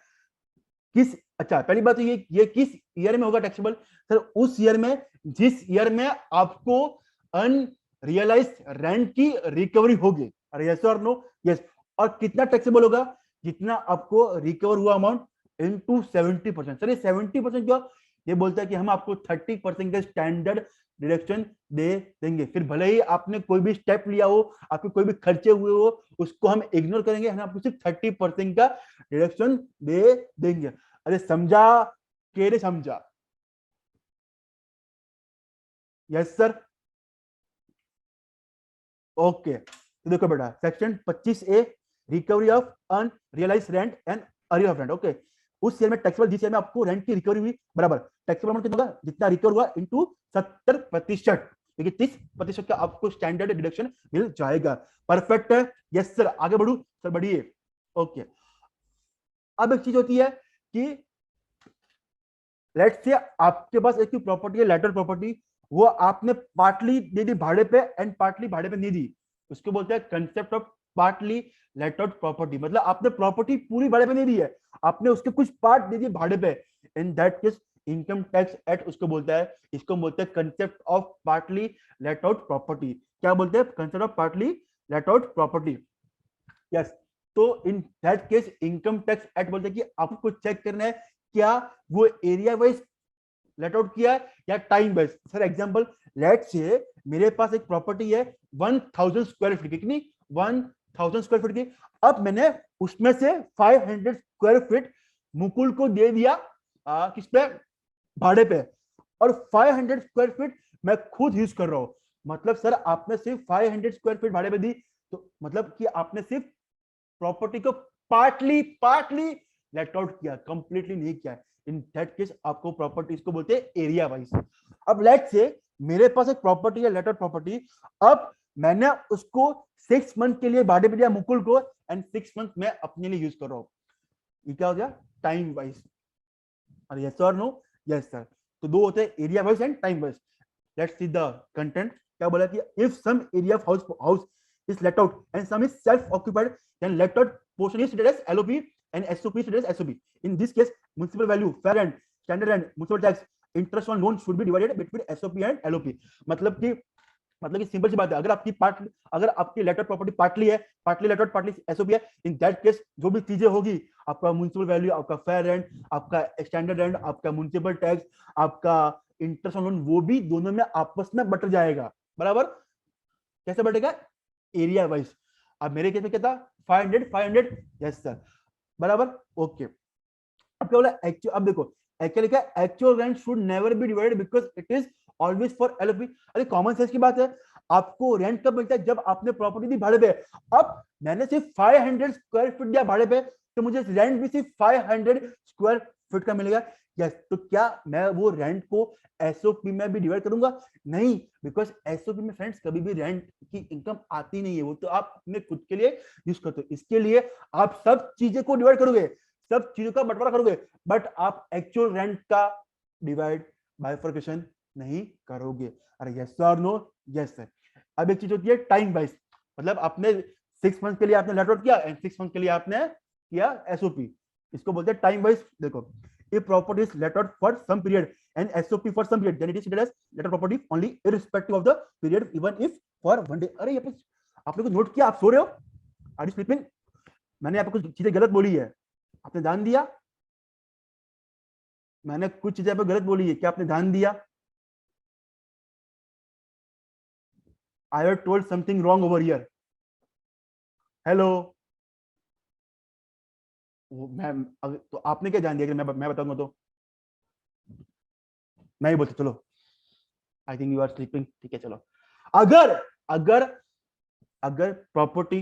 किस, अच्छा पहली बात तो ये किस ईयर में होगा टैक्सेबल? सर उस ईयर में जिस ईयर में आपको अन रियलाइज रेंट की रिकवरी होगी। अरे यस और नो? यस। और कितना टैक्सेबल होगा? जितना आपको रिकवर हुआ अमाउंट इनटू 70%। सर ये 70% क्या? ये बोलता है कि हम आपको 30% का स्टैंडर्ड डिडक्शन दे देंगे। फिर भले ही आपने कोई भी स्टेप लिया हो, आपके कोई भी खर्चे हुए हो, उसको हम इग्नोर करेंगे, हम आपको सिर्फ 30% का डिडक्शन दे देंगे। अरे समझा के नहीं समझा? Yes sir. ओके तो देखो बेटा, section 25A, recovery of unrealise rent and arrear of rent. Okay, उस ईयर में टैक्सेबल, जिस ईयर में आपको रेंट की रिकवरी हुई, बराबर टैक्सेबल अमाउंट कितना होगा? जितना रिकवर हुआ इनटू 70%, देखिए 30% का आपको स्टैंडर्ड डिडक्शन मिल जाएगा। परफेक्ट है? Yes sir. आगे बढ़ू सर? बढ़िए। ओके, अब एक चीज होती है कि लेट्स से आपके पास एक प्रॉपर्टी है, लेटर प्रॉपर्टी, वो आपने पार्टली दे दी भाड़े पे एंड पार्टली भाड़े पे नहीं दी। उसको बोलते हैं concept of partly let out property. मतलब आपने प्रॉपर्टी पूरी भाड़े पे नहीं दी है, आपने उसके कुछ पार्ट दे दिए भाड़े पे। In that case income tax act उसको बोलता है, इसको बोलते हैं concept of partly let out property. क्या बोलते हैं? Concept of partly let out property. Yes. तो in that case income tax act बोलते हैं कि आपको चेक करना है क्या वो एरिया वाइज लेट आउट किया है या time wise. Sir example, let's say मेरे पास एक प्रॉपर्टी है 1000 स्क्वायर फीट की, कितनी? 1000 स्क्वायर फीट की। अब मैंने उसमें से 500 स्क्वायर फीट मुकुल को दे दिया किस पे? भाड़े पे। और 500 स्क्वायर फीट मैं खुद यूज कर रहा हूं। मतलब सर आपने सिर्फ 500 स्क्वायर फीट भाड़े पे दी, तो मतलब कि आपने सिर्फ प्रॉपर्टी को पार्टली पार्टली लेट आउट किया, कंप्लीटली नहीं किया। इन दैट केस आपको प्रॉपर्टी इसको बोलते हैं एरिया वाइज। अब लेट्स से मेरे पास एक प्रॉपर्टी है, लेटर प्रॉपर्टी। अब मैंने उसको 6 मंथ के लिए भाड़े पे दिया मुकुल को, एंड 6 मंथ मैं अपने लिए यूज कर रहा हूं। ये क्या हो गया? Time wise. अरे यस और नो? Yes sir. तो दो होते हैं, area wise and time wise. Let's see the content. क्या बोला कि if some area of house is let out and some is self occupied, then let out portion is treated as LOP and SOP is treated as SOP. In this case, municipal value, fair rent, standard rent, municipal tax, interest on loan should be divided between SOP and LOP. मतलब कि सिंपल सी बात है, अगर आपकी लेटर प्रॉपर्टी पार्टली है, पार्टली लेटर पार्टली एसओपी है, इन दैट केस जो भी चीजें होगी, आपका म्युनिसिपल वैल्यू, आपका फेयर रेंट, आपका स्टैंडर्ड रेंट, आपका म्युनिसिपल टैक्स, आपका इंटरेस्ट ऑन लोन, वो भी दोनों में आपस में बट जाएगा। बराबर? कैसे बटेगा? Area wise. अब मेरे केस में क्या था? 500। Yes sir. बराबर? ओके। अब क्या बोला? एक्चुअल, अब देखो एक्चुअली क्या, actual rent should never be divided because it is always for LOP. अरे कॉमन सेंस की बात है, आपको रेंट कब मिलता है? जब आपने प्रॉपर्टी दी भाड़े पे। अब मैंने सिर्फ 500 स्क्वायर फीट दिया भाड़े पे, तो मुझे रेंट भी सिर्फ 500 स्क्वायर फीट का मिलेगा। यस। तो क्या मैं वो रेंट को एसओपी में भी डिवाइड करूंगा? नहीं, बिकॉज एसओपी में फ्रेंड्स कभी भी रेंट की इनकम आती नहीं है, वो तो आप अपने खुद के लिए यूज करते हो। इसके लिए आप सब चीजें को डिवाइड करोगे, सब चीजों का बंटवारा करोगे, बट आप एक्चुअल रेंट का डिवाइड बाइफर्केशन नहीं करोगे। अरे यस और नो? Yes sir. अब एक चीज होती है टाइम वाइज। मतलब आपने 6 मंथ के लिए आपने लेट आउट किया एंड 6 मंथ के लिए आपने किया एसओपी, इसको बोलते हैं टाइम वाइज। देखो, if property is let out for some period and SOP for some period, then it is treated as letter property only irrespective of the period, even if for one day. अरे ये आपने कुछ नोट किया? आप सो रहे हो? Are you sleeping? मैंने आपको कुछ चीजें गलत बोली है, आपने ध्यान दिया? मैंने कुछ चीजें पे गलत बोली है, क्या आपने ध्यान दिया? I have told something wrong over here. Hello? तो आपने क्या ध्यान दिया कि मैं बताऊंगा तो मैं ही बोलता? चलो, I think you are sleeping. ठीक है चलो। अगर अगर अगर प्रॉपर्टी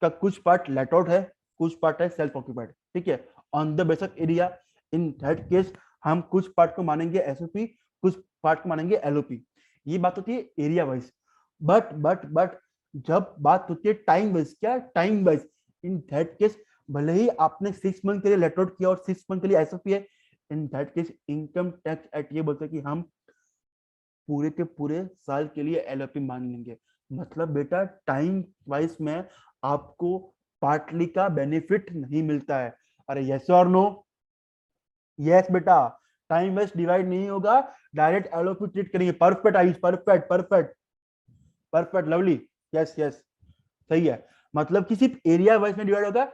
का कुछ पार्ट लेट आउट है, कुछ पार्ट है सेल्फ ऑक्यूपाइड, ठीक है, on the basis area, in that case हम कुछ पार्ट को मानेंगे एसओपी, कुछ पार्ट को मानेंगे एलओपी। ये बात होती है एरिया वाइज। बट जब बात होती है टाइम वाइज, क्या time wise, in that case भले ही आपने 6 मंथ के लिए लेट आउट किया और 6 मंथ के लिए एसओपी है, in that case income tax act ये बोलता है कि हम पूरे के पूरे साल के लिए एलओपी मान लेंगे। मतलब बेटा टाइम वाइज में आपको पार्टली का बेनिफिट नहीं मिलता है। अरे यस और नो? यस बेटा, टाइम वाइज डिवाइड नहीं होगा, डायरेक्ट एलओपी ट्रीट करेंगे। Perfect Ayush, perfect perfect. Perfect, lovely, yes yes, सही है। मतलब कि सिर्फ एरिया वाइज में डिवाइड होगा,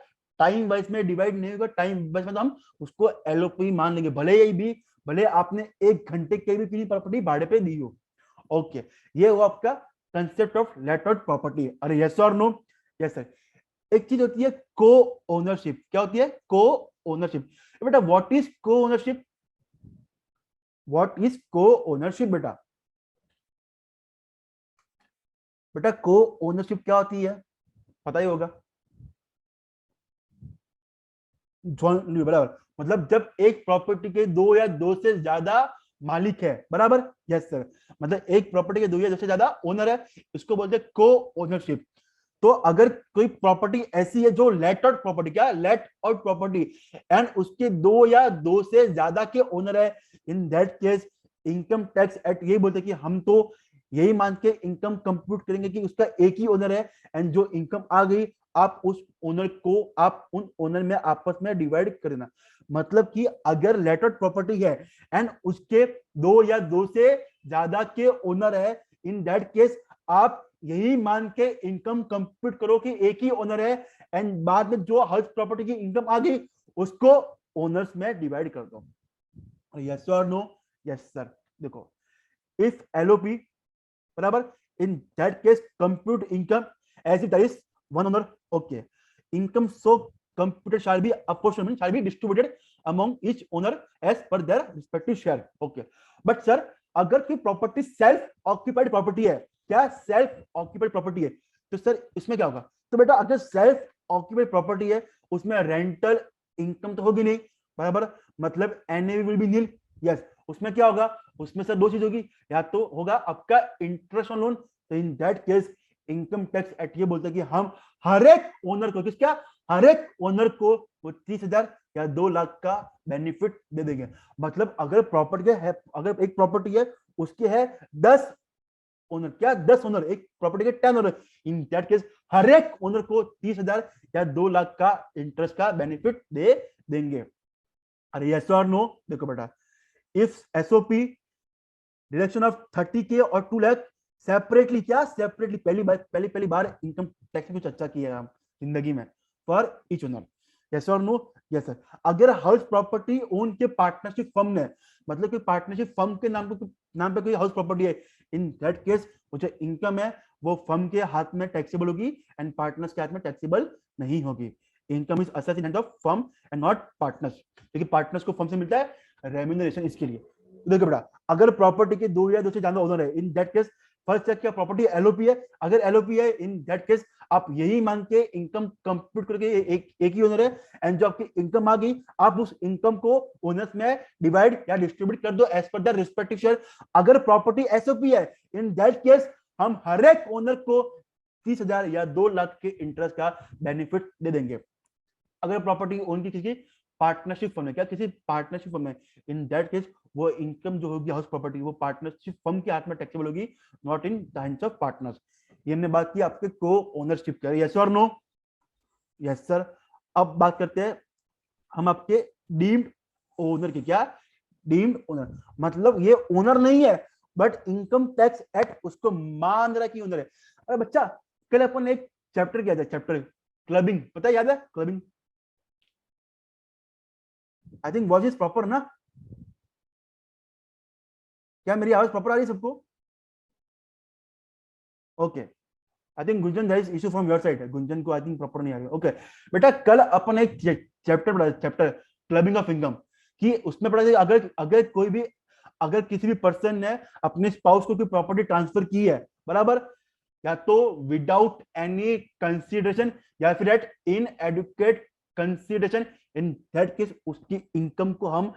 टाइम वाइज में डिवाइड नहीं होगा। टाइम वाइज में तो हम उसको एलओपी मान लेंगे, भले आपने 1 घंटे के भी किसी प्रॉपर्टी भाड़े पे दी हो। ओके, ये वो आपका concept of late out property है। अरे यस और नो? Yes sir. एक चीज होती है को ओनरशिप। क्या होती है? को ओनरशिप। बेटा व्हाट इज को ओनरशिप? व्हाट इज को ओनरशिप बेटा? बेटा को ओनरशिप क्या होती है, पता ही होगा। बराबर, मतलब जब एक प्रॉपर्टी के दो या दो से ज्यादा मालिक है, बराबर, यस सर। मतलब एक प्रॉपर्टी के दो या दो से ज्यादा ओनर है, इसको बोलते हैं को ओनरशिप। तो अगर कोई प्रॉपर्टी ऐसी है जो लेट आउट प्रॉपर्टी, क्या लेट आउट प्रॉपर्टी, एंड उसके दो या दो से ज्यादा के ओनर है, in that case income tax act यही बोलते हैं कि हम तो यही मान के इनकम कंप्यूट करेंगे कि उसका एक ही ओनर है, एंड जो इनकम आ गई आप उस ओनर को, आप उन ओनर में आपस में डिवाइड कर देना। मतलब कि अगर लेट आउट प्रॉपर्टी है एंड उसके दो या दो से ज्यादा के ओनर है, इन दैट केस आप यही मान के इनकम कंप्यूट करो कि एक ही ओनर है, एंड बाद में जो हाउस प्रॉपर्टी की इनकम आ गई उसको ओनर्स में डिवाइड कर दो। यस और नो? Yes sir. देखो, इफ एलओपी, बराबर, in that case compute income as it is one owner. Okay, income so computed shall be apportionment shall be distributed among each owner as per their respective share. Okay, but sir अगर कोई प्रॉपर्टी सेल्फ ऑक्यूपाइड प्रॉपर्टी है, क्या सेल्फ ऑक्यूपाइड प्रॉपर्टी है, तो सर इसमें क्या होगा? तो बेटा अगर सेल्फ ऑक्यूपाइड प्रॉपर्टी है उसमें रेंटल इनकम तो होगी नहीं, बराबर, मतलब NAV will be nil. Yes, उसमें क्या होगा? उसमें सर दो चीज होगी, या तो होगा आपका इंटरेस्ट ऑन लोन, तो in that case income tax act ये बोलता है कि हम हर एक ओनर को, किसका? हर एक ओनर को वो 30,000 या 2 लाख का बेनिफिट दे देंगे। मतलब अगर प्रॉपर्टी है, अगर एक प्रॉपर्टी है उसके है 10 ओनर, क्या 10 ओनर, एक प्रॉपर्टी के 10 ओनर, इन दैट केस हर एक ओनर को 30,000 या 2 लाख का इंटरेस्ट का बेनिफिट दे देंगे। अरे यस और नो? देखो बेटा, if SOP deduction of 30K और 2 लाख सेपरेटली, क्या सेपरेटली, पहली बार इनकम टैक्स की चर्चा की है हम जिंदगी में, फॉर ईच ओनर। यस और नो? Yes sir. अगर हाउस प्रॉपर्टी ओन के पार्टनरशिप फर्म ने, मतलब कि पार्टनरशिप फर्म के नाम पे कोई हाउस प्रॉपर्टी है, इन दैट केस वो जो इनकम है वो फर्म के हाथ में टैक्सेबल होगी एंड पार्टनर्स के हाथ में टैक्सेबल नहीं होगी। Income is asset of firm and not partners, क्योंकि पार्टनर्स को फर्म से मिलता है रेम्यूनरेशन, इसके लिए। देखो बेटा, अगर प्रॉपर्टी के दो या दो से ज्यादा ओनर है, in that case first check, क्या प्रॉपर्टी एलओपी है? अगर एलओपी है, इन दैट केस आप यही मान के इनकम कंप्यूट करके एक ही ओनर है, एंड जो आपकी इनकम आ गई आप उस इनकम को ओनर्स में डिवाइड या डिस्ट्रीब्यूट कर दो as per the respective share. अगर प्रॉपर्टी एसओपी है, इन दैट केस हम हर एक ओनर को 30,000 या 2 लाख के इंटरेस्ट का बेनिफिट दे देंगे। अगर प्रॉपर्टी ओन की किसी पार्टनरशिप फर्म है, क्या किसी पार्टनरशिप फर्म है, इन दैट केस वो इनकम जो होगी हाउस प्रॉपर्टी वो पार्टनरशिप फर्म के हाथ में टैक्सेबल होगी, not in the hands of partners. ये हमने बात की आपके को ओनरशिप की। यस और नो? Yes sir. अब बात करते हैं हम आपके डीम्ड ओनर की। क्या? डीम्ड ओनर, मतलब ये ओनर नहीं है बट इनकम टैक्स एक्ट उसको मान रहा है कि ओनर है। अरे बच्चा, कल अपन एक चैप्टर किया था, चैप्टर क्लबिंग, पता है, याद है clubbing? I think voice is proper ना? क्या मेरी आवाज प्रॉपर आ रही है सबको? Okay, I think Gunjan there is issue from your side, Gunjan को आई थिंक प्रॉपर नहीं आ रही। ओके बेटा, कल अपन एक चैप्टर पढ़ा, चैप्टर क्लबिंग ऑफ इनकम, कि उसमें पढ़ा था अगर अगर कोई भी, अगर किसी भी पर्सन ने अपने स्पाउस को कोई प्रॉपर्टी ट्रांसफर की है, बराबर, या तो विदाउट एनी कंसीडरेशन या फिर at inadequate consideration, in that case उसकी इनकम को हम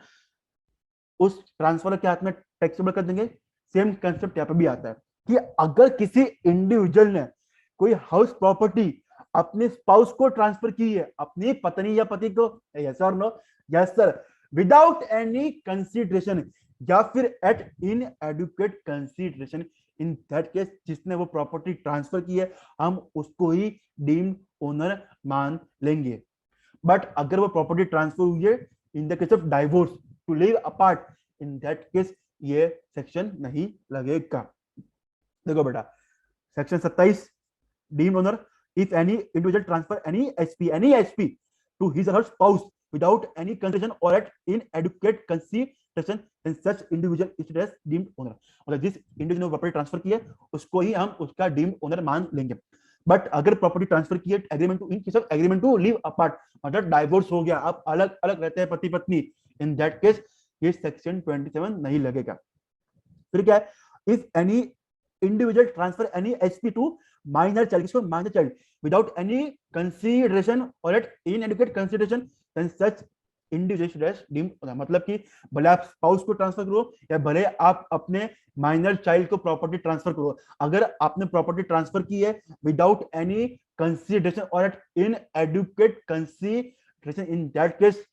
उस ट्रांसफर के हाथ में टैक्सेबल कर देंगे। सेम कंसेप्ट यहाँ पे भी आता है कि अगर किसी इंडिविजुअल ने कोई हाउस प्रॉपर्टी अपने स्पाउस को ट्रांसफर की है, अपनी पत्नी या पति को, यस और no? Yes sir. Without any consideration या फिर at inadequate consideration, in that case जिसने वो प्रॉपर्टी ट्रांसफर की है हम उसको ही डीम्ड ओनर मान लेंगे। बट अगर वो प्रॉपर्टी ट्रांसफर हुई है in the case of divorce, to live apart, in that case ये सेक्शन नहीं लगेगा। देखो बेटा, section 27 deemed owner, if any individual transfer any SP to his or her spouse without any consideration or at inadequate consideration, then such individual is as deemed owner. मतलब जिस इंडिविजुअल ने प्रॉपर्टी ट्रांसफर की है उसको ही हम उसका डीम्ड ओनर मान लेंगे. बट अगर प्रॉपर्टी ट्रांसफर की है agreement to in case of agreement to live apart, मतलब डाइवोर्स हो गया, आप अलग अलग रहते हैं पति पत्नी, इन दैट केस ये सेक्शन 27 नहीं लगेगा. फिर क्या है, if any individual transfer any SP to minor child, किसको minor child, without any consideration और at inadequate consideration, then such individual deemed owner. मतलब कि भले आप स्पाउस को ट्रांसफर करो या भले आप अपने माइनर चाइल्ड को प्रॉपर्टी ट्रांसफर करो, अगर आपने प्रॉपर्टी ट्रांसफर की है विदाउट एनी कंसीडरेशन और at inadequate consideration, in that case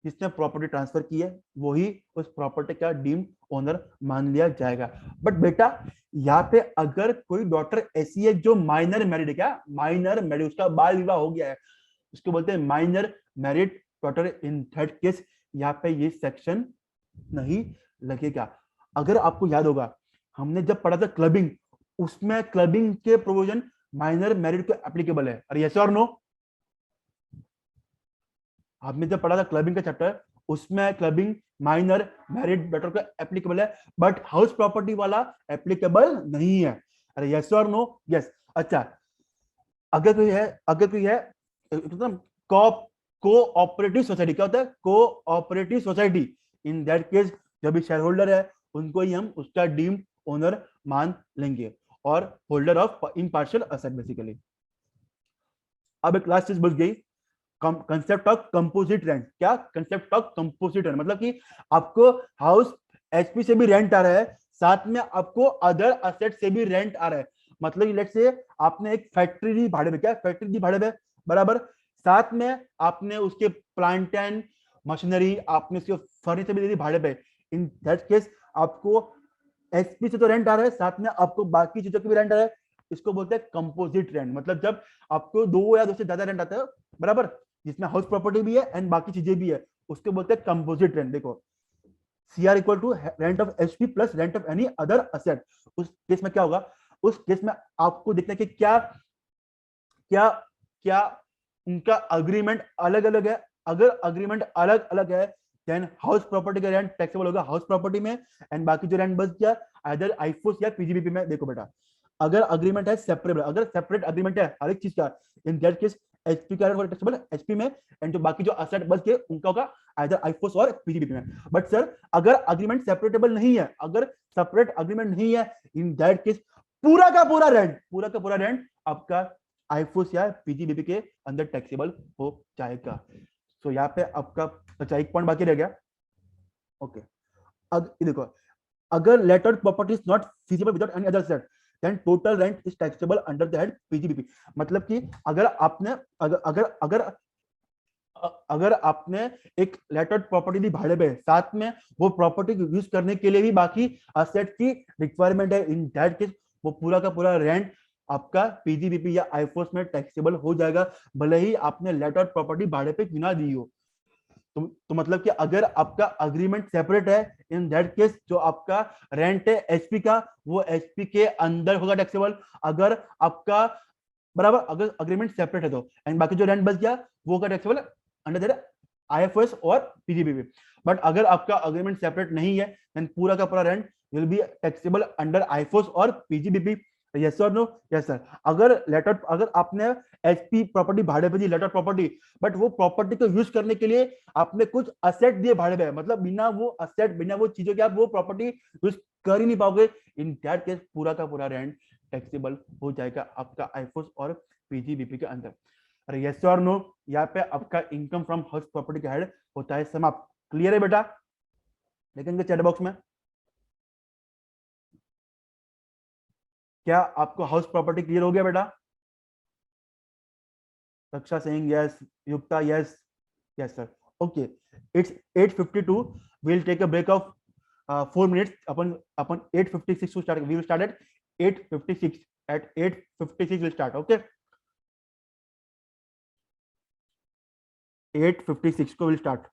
जिसने प्रॉपर्टी ट्रांसफर की है वही उस प्रॉपर्टी का डीम्ड ओनर मान लिया जाएगा. बट बेटा यहाँ पे अगर कोई डॉटर ऐसी है जो माइनर मैरिड है, क्या माइनर मैरिड, उसका बाल विवाह हो गया है, उसको बोलते हैं minor married daughter, in third case यहाँ पे ये सेक्शन नहीं लगेगा. अगर आपको याद होगा हमने जब पढ़ा था क्लबिंग, उसमें क्लबिंग के प्रोविजन माइनर मैरिड को एप्लीकेबल है. अरे यस और नो, आपने जब पढ़ा था क्लबिंग का चैप्टर, उसमें क्लबिंग माइनर मैरिड डॉटर को एप्लीकेबल है, बट हाउस प्रॉपर्टी वाला एप्लीकेबल नहीं है. अरे यस और नो, यस. अच्छा, अगर कोई है कोऑपरेटिव सोसाइटी, क्या होता है cooperative society, in that case जब भी शेयर होल्डर है उनको ही हम उसका डीम्ड ओनर मान लेंगे और holder of impartial asset basically. अब एक लास्ट चीज बच गई, कंसेप्ट ऑफ कंपोजिट रेंट. क्या कंसेप्ट ऑफ कंपोजिट रेंट, मतलब कि आपको हाउस एचपी से भी रेंट आ रहा है, साथ में आपको अदर असेट से भी रेंट आ रहा है. मतलब लेट्स से आपने एक फैक्ट्री दी भाड़े पे, क्या फैक्ट्री दी भाड़े पे बराबर, साथ में आपने उसके प्लांट एंड मशीनरी, आपने उसके फर्नीचर भी दे दी भाड़े पे. इन दैट केस आपको एचपी से तो रेंट आ रहा है, साथ में आपको बाकी चीजों की भी रेंट आ रहा है. इसको बोलते हैं कंपोजिट रेंट. मतलब जब आपको दो या दो से ज्यादा रेंट आता है बराबर, जिसमें हाउस प्रॉपर्टी भी है एंड बाकी चीजें भी है, उसको बोलते हैं कंपोजिट रेंट. देखो CR equal to rent of HP plus rent of any other asset. उस केस में क्या होगा, उस केस में आपको देखना है कि क्या क्या क्या उनका अग्रीमेंट अलग अलग है. अगर अग्रीमेंट अलग अलग है देन हाउस प्रॉपर्टी का रेंट टैक्सेबल होगा हाउस प्रॉपर्टी में, एंड बाकी जो रेंट बच गया आइदर आईफोस या पीजीबीपी में. देखो बेटा, अगर अग्रीमेंट है सेपरेट, अगर सेपरेट अग्रीमेंट है हर एक चीज का, इन दैट केस एचपी का रेंट टैक्सेबल एचपी में, एंड जो बाकी जो असेट बच गए उनका होगा आइदर आईफोस और पीजीबीपी में. बट सर अगर अग्रीमेंट सेपरेटेबल नहीं है, अगर सेपरेट अग्रीमेंट नहीं है, इन दैट केस पूरा का पूरा रेंट आपका आईफोस या पीजीबीपी के अंदर टैक्सेबल हो जाएगा. तो यहाँ पे आपका अच्छा एक पॉइंट बाकी रह गया. ओके, अब देखो, अगर latter property is not feasible without any other set, then total rent is taxable under the head PGBP. मतलब कि अगर आपने अगर आपने एक लेटर प्रॉपर्टी दी भाड़े पे, साथ में वो प्रॉपर्टी यूज करने के लिए भी बाकी असेट की रिक्वायरमेंट है, इन दैट केस वो पूरा का पूरा रेंट आपका पीजीबीपी या आईफोस में टैक्सेबल हो जाएगा, भले ही आपने लेटर प्रॉपर्टी भाड़े पे क्यों ना दी हो. तो मतलब कि अगर आपका अग्रीमेंट सेपरेट है, इन दैट केस जो आपका रेंट है एचपी का, वो एचपी के अंदर होगा टैक्सेबल. अगर आपका बराबर अगर अग्रीमेंट सेपरेट है तो, एंड बाकी जो रेंट बच गया वो होगा टैक्सेबल अंडर दैट आईएफएस और पीजीबीपी. बट अगर आपका अग्रीमेंट सेपरेट नहीं है देन पूरा का पूरा rent will be taxable under IFS और पीजीबीपी. यस और नो, यस सर. अगर आपने एचपी प्रॉपर्टी भाड़े पे दी लेटर प्रॉपर्टी, बट वो प्रॉपर्टी को यूज करने के लिए आपने कुछ असेट दिए भाड़े पे, मतलब बिना वो असेट बिना वो चीजों के आप वो प्रॉपर्टी यूज कर ही नहीं पाओगे, इन दैट केस पूरा का पूरा रेंट टैक्सेबल हो जाएगा आपका आईफोस और पीजीबीपी के अंदर. अरे यस और नो, यहाँ पे आपका इनकम फ्रॉम हाउस प्रॉपर्टी का हेड होता है समाप्त. क्लियर है बेटा? देखेंगे चैट बॉक्स में, क्या आपको हाउस प्रॉपर्टी क्लियर हो गया बेटा? Raksha Singh yes, Yukta yes, yes sir. Okay, it's 8:52. we'll take a break of 4 minutes. अपन 8:56 to start. We will start at 8:56. At 8:56 we'll start. Okay, 8:56 को will start.